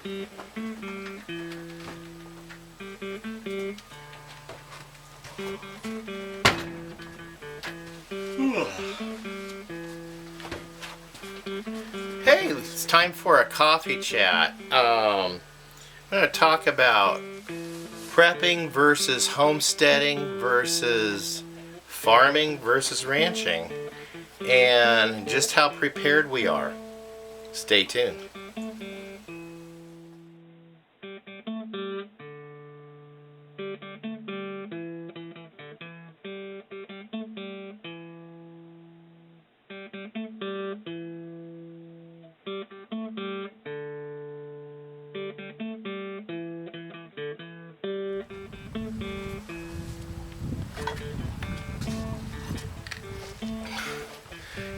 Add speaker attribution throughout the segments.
Speaker 1: Hey, it's time for a coffee chat. I'm going to talk about prepping versus homesteading versus farming versus ranching, and just how prepared we are. Stay tuned.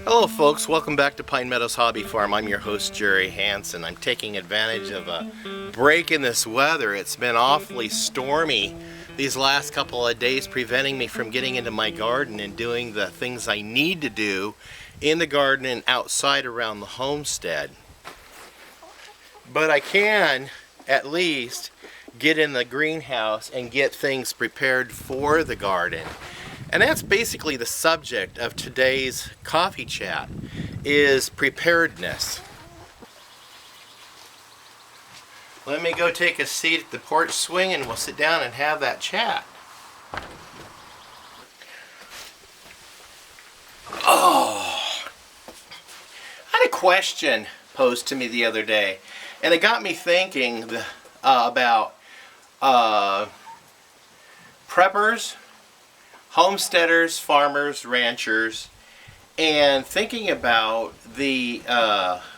Speaker 1: Hello folks, welcome back to Pine Meadows Hobby Farm. I'm your host Jerry Hansen. I'm taking advantage of a break in this weather. It's been awfully stormy these last couple of days, preventing me from getting into my garden and doing the things I need to do in the garden and outside around the homestead. But I can at least get in the greenhouse and get things prepared for the garden. And that's basically the subject of today's coffee chat, is preparedness. Let me go take a seat at the porch swing and we'll sit down and have that chat. Oh, I had a question posed to me the other day, and it got me thinking about preppers, homesteaders, farmers, ranchers, and thinking about the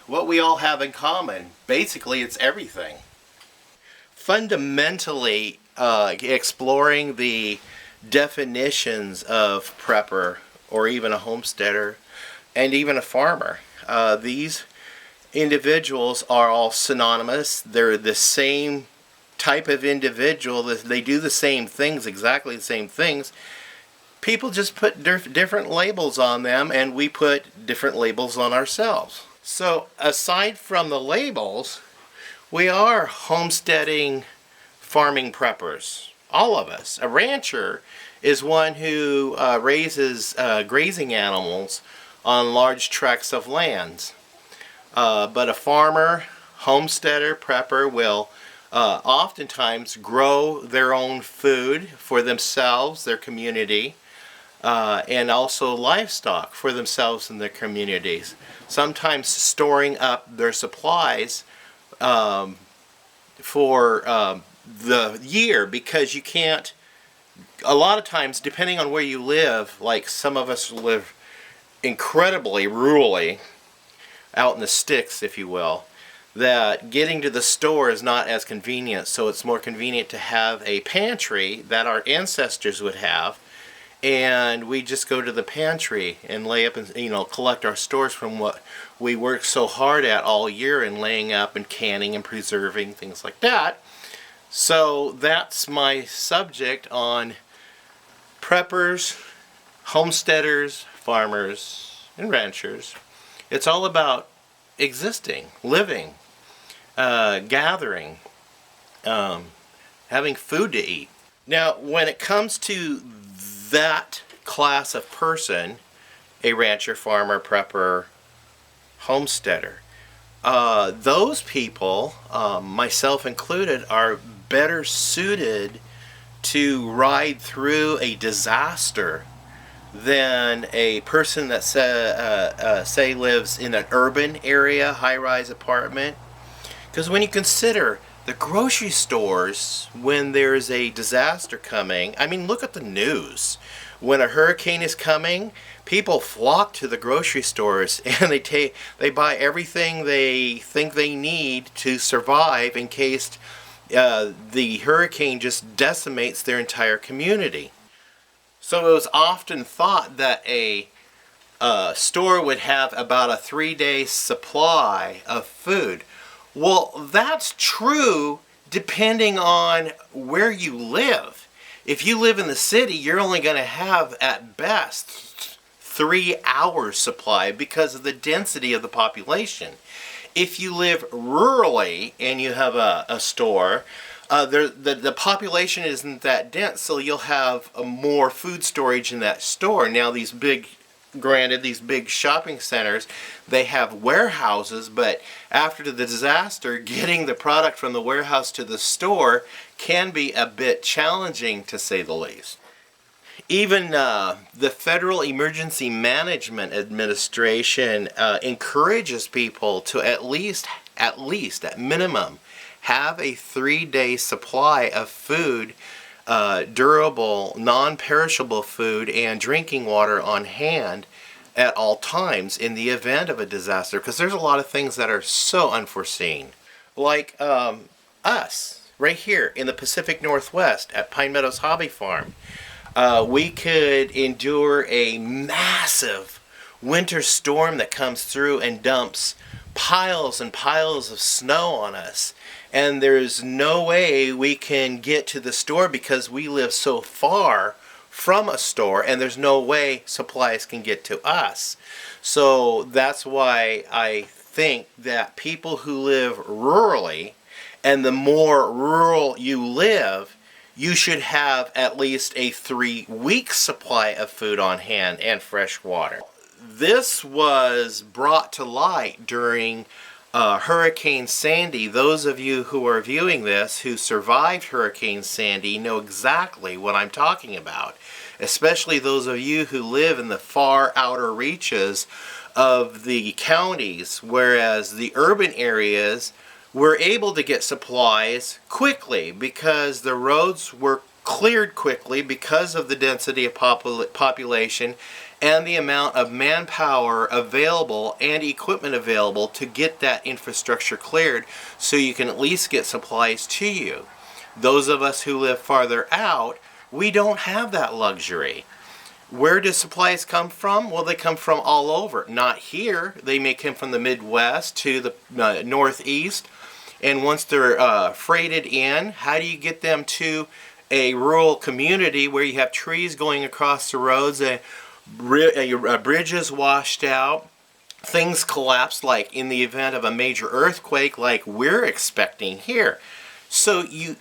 Speaker 1: what we all have in common. Basically, it's everything. Fundamentally, exploring the definitions of prepper, or even a homesteader, and even a farmer. These individuals are all synonymous. They're the same type of individual. They do the same things, exactly the same things. People just put different labels on them, and we put different labels on ourselves. So aside from the labels, we are homesteading, farming preppers. All of us. A rancher is one who raises grazing animals on large tracts of lands. But a farmer, homesteader, prepper will oftentimes grow their own food for themselves, their community, and also livestock for themselves and their communities. Sometimes storing up their supplies for the year, because you can't, a lot of times, depending on where you live, like some of us live incredibly rurally, out in the sticks, if you will, that getting to the store is not as convenient. So it's more convenient to have a pantry that our ancestors would have, and we just go to the pantry and lay up and collect our stores from what we work so hard at all year, and laying up and canning and preserving, things like that. So that's my subject on preppers, homesteaders, farmers, and ranchers. It's all about existing, living, gathering, having food to eat. Now, when it comes to that class of person, a rancher, farmer, prepper, homesteader, those people, myself included, are better suited to ride through a disaster than a person that say lives in an urban area, high-rise apartment. Because when you consider the grocery stores, when there's a disaster coming, I mean, look at the news. When a hurricane is coming, people flock to the grocery stores, and they buy everything they think they need to survive in case the hurricane just decimates their entire community. So it was often thought that a store would have about a 3-day supply of food. Well, that's true depending on where you live. If you live in the city, you're only going to have at best 3 hours supply because of the density of the population. If you live rurally and you have a store, the population isn't that dense, so you'll have more food storage in that store. Now these big shopping centers, they have warehouses, but after the disaster, getting the product from the warehouse to the store can be a bit challenging, to say the least. Even the Federal Emergency Management Administration encourages people to at minimum, have a 3-day supply of food, durable, non-perishable food, and drinking water on hand at all times in the event of a disaster, because there's a lot of things that are so unforeseen. Like us, right here in the Pacific Northwest at Pine Meadows Hobby Farm. We could endure a massive winter storm that comes through and dumps piles and piles of snow on us. And there's no way we can get to the store because we live so far from a store, and there's no way supplies can get to us. So that's why I think that people who live rurally, and the more rural you live, you should have at least a 3-week supply of food on hand and fresh water. This was brought to light during Hurricane Sandy. Those of you who are viewing this who survived Hurricane Sandy know exactly what I'm talking about, especially those of you who live in the far outer reaches of the counties, whereas the urban areas were able to get supplies quickly because the roads were cleared quickly because of the density of population and the amount of manpower available and equipment available to get that infrastructure cleared so you can at least get supplies to you. Those of us who live farther out, we don't have that luxury. Where do supplies come from? Well, they come from all over. Not here. They may come from the Midwest to the Northeast. And once they're freighted in, how do you get them to a rural community where you have trees going across the roads, a bridge is washed out, things collapse like in the event of a major earthquake like we're expecting here. So you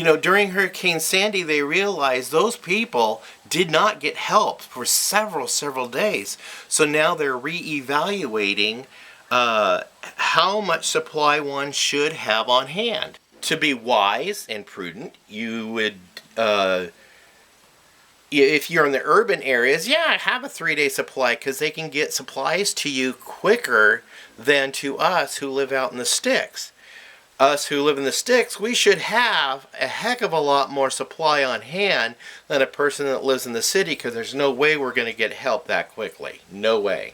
Speaker 1: know, during Hurricane Sandy, they realized those people did not get help for several days. So now they're reevaluating how much supply one should have on hand. To be wise and prudent, you would, if you're in the urban areas, yeah, have a 3-day supply because they can get supplies to you quicker than to us who live out in the sticks. Us who live in the sticks, we should have a heck of a lot more supply on hand than a person that lives in the city, because there's no way we're going to get help that quickly. No way.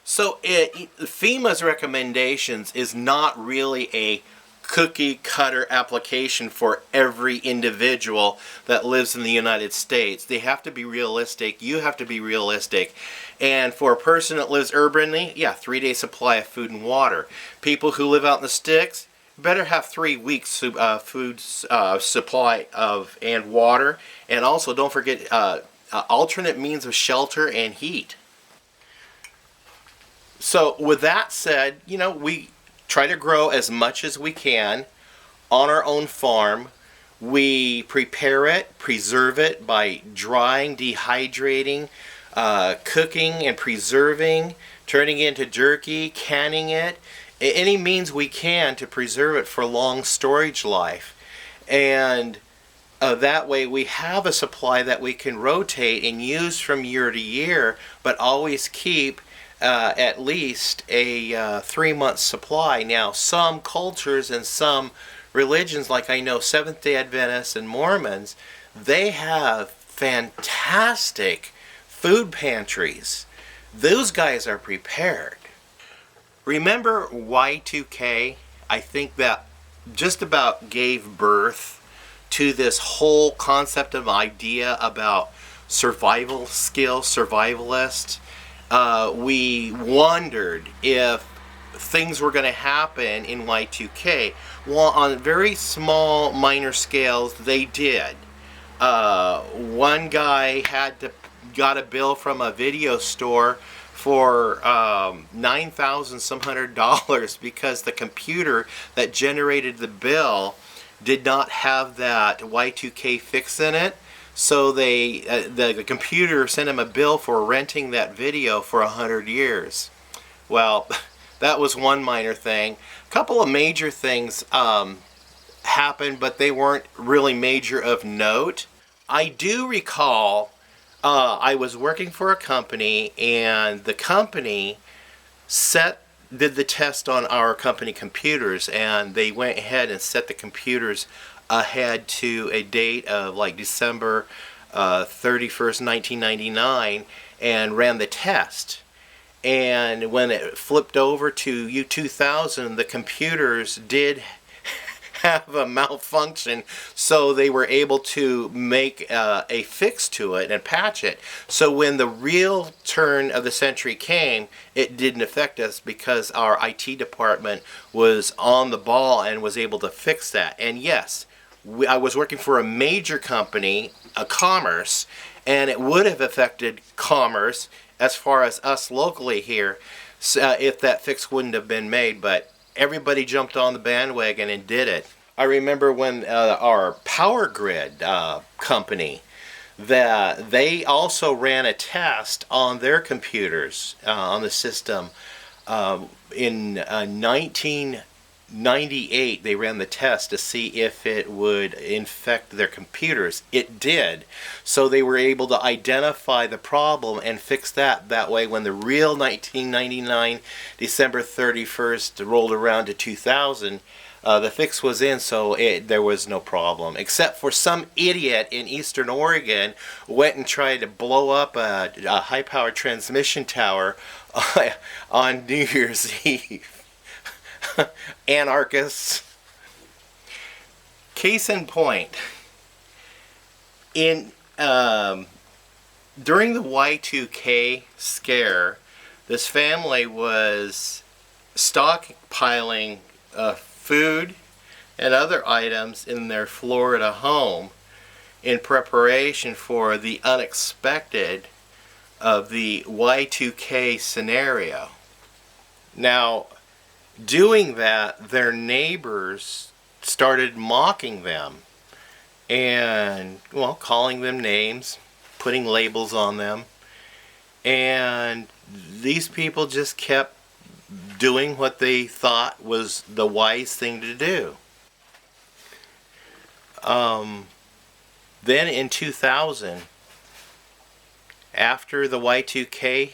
Speaker 1: So FEMA's recommendations is not really a cookie cutter application for every individual that lives in the United States. They have to be realistic. You have to be realistic. And for a person that lives urbanly, yeah, 3-day supply of food and water. People who live out in the sticks better have 3 weeks food supply of and water. And also don't forget alternate means of shelter and heat. So with that said, you know, we try to grow as much as we can on our own farm. We prepare it, preserve it by drying, dehydrating, cooking and preserving, turning it into jerky, canning it, any means we can to preserve it for long storage life. And that way we have a supply that we can rotate and use from year to year, but always keep at least a 3-month supply. Now, some cultures and some religions, like I know Seventh-day Adventists and Mormons, they have fantastic food pantries. Those guys are prepared. Remember Y2K? I think that just about gave birth to this whole concept of idea about survival skills, survivalists. We wondered if things were going to happen in Y2K. Well, on very small, minor scales, they did. One guy got a bill from a video store for $9,000 some $100 because the computer that generated the bill did not have that Y2K fix in it. So the computer sent him a bill for renting that video for 100 years. Well, that was one minor thing. A couple of major things happened, but they weren't really major of note. I do recall I was working for a company, and the company did the test on our company computers, and they went ahead and set the computers ahead to a date of like December 31st, 1999, and ran the test. And when it flipped over to U2000, the computers did have a malfunction, so they were able to make a fix to it and patch it. So when the real turn of the century came, it didn't affect us because our IT department was on the ball and was able to fix that. And yes, I was working for a major company, a commerce, and it would have affected commerce as far as us locally here if that fix wouldn't have been made, but everybody jumped on the bandwagon and did it. I remember when our power grid company, that they also ran a test on their computers on the system in 1998. They ran the test to see if it would infect their computers. It did. So they were able to identify the problem and fix that. That way, when the real 1999 December 31st rolled around to 2000, the fix was in, so there was no problem. Except for some idiot in Eastern Oregon went and tried to blow up a high-powered transmission tower on New Year's Eve. Anarchists. Case in point, during the Y2K scare, this family was stockpiling food and other items in their Florida home in preparation for the unexpected of the Y2K scenario. Now, doing that, their neighbors started mocking them and, well, calling them names, putting labels on them, and these people just kept doing what they thought was the wise thing to do. Then in 2000, after the Y2K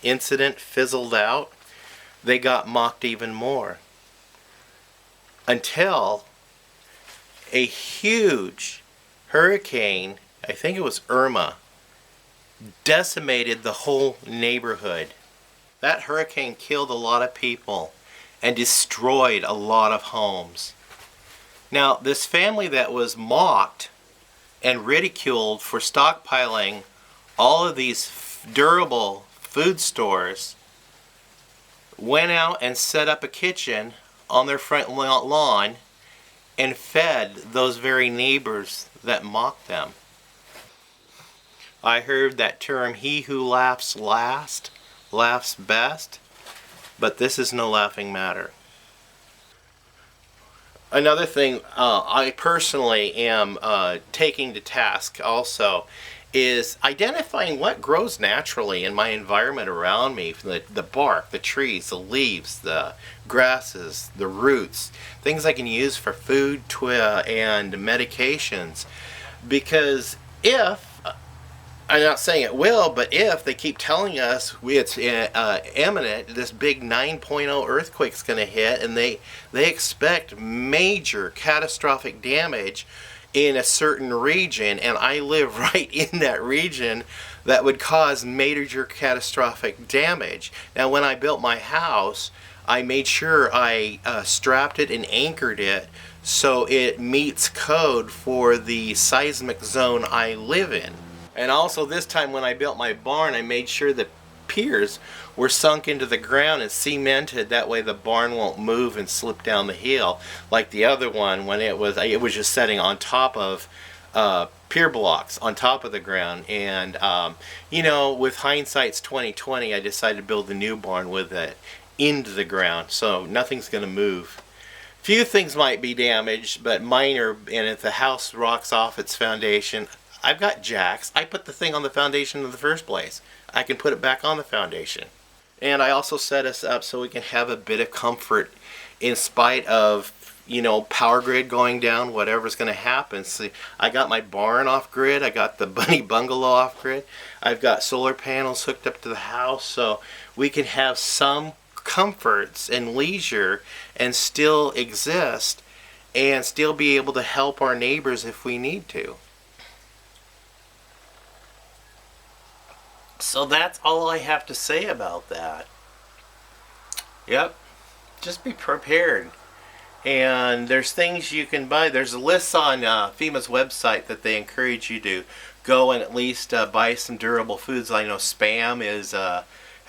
Speaker 1: incident fizzled out, they got mocked even more. Until a huge hurricane, I think it was Irma, decimated the whole neighborhood. That hurricane killed a lot of people and destroyed a lot of homes. Now, this family that was mocked and ridiculed for stockpiling all of these durable food stores went out and set up a kitchen on their front lawn and fed those very neighbors that mocked them. I heard that term, he who laughs last laughs best, but this is no laughing matter. Another thing I personally am taking to task also is identifying what grows naturally in my environment around me. The bark, the trees, the leaves, the grasses, the roots, things I can use for food and medications. Because if, I'm not saying it will, but if they keep telling us it's imminent, this big 9.0 earthquake's going to hit, and they expect major catastrophic damage in a certain region, and I live right in that region, that would cause major catastrophic damage. Now, when I built my house, I made sure I strapped it and anchored it so it meets code for the seismic zone I live in. And also this time when I built my barn, I made sure the piers were sunk into the ground and cemented. That way the barn won't move and slip down the hill like the other one when it was just setting on top of pier blocks on top of the ground, and you know, with hindsight's 2020, I decided to build the new barn with it into the ground, so nothing's going to move. Few things might be damaged, but minor, and if the house rocks off its foundation, I've got jacks. I put the thing on the foundation in the first place. I can put it back on the foundation. And I also set us up so we can have a bit of comfort in spite of, you know, power grid going down, whatever's going to happen. See, I got my barn off grid. I got the bunny bungalow off grid. I've got solar panels hooked up to the house, so we can have some comforts and leisure and still exist and still be able to help our neighbors if we need to. So that's all I have to say about that. Yep, just be prepared. And there's things you can buy. There's a list on FEMA's website that they encourage you to go and at least buy some durable foods. I know Spam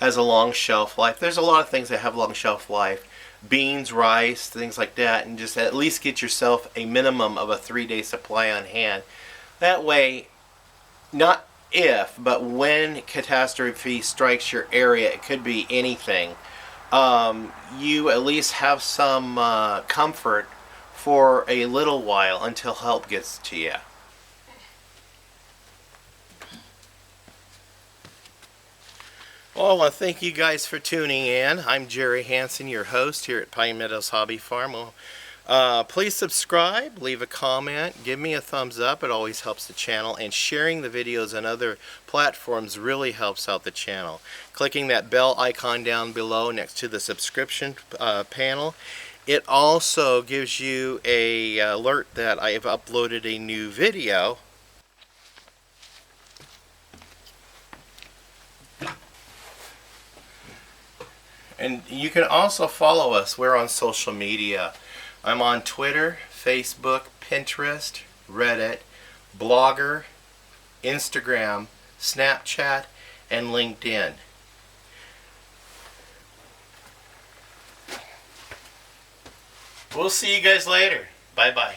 Speaker 1: has a long shelf life. There's a lot of things that have long shelf life. Beans, rice, things like that, and just at least get yourself a minimum of a 3-day supply on hand. That way, not if, but when catastrophe strikes your area, it could be anything, you at least have some comfort for a little while until help gets to you. Well, I want to thank you guys for tuning in. I'm Jerry Hansen, your host here at Pine Meadows Hobby Farm. Please subscribe, leave a comment, give me a thumbs up. It always helps the channel, and sharing the videos on other platforms really helps out the channel. Clicking that bell icon down below next to the subscription panel, it also gives you a alert that I have uploaded a new video. And you can also follow us. We're on social media. I'm on Twitter, Facebook, Pinterest, Reddit, Blogger, Instagram, Snapchat, and LinkedIn. We'll see you guys later. Bye-bye.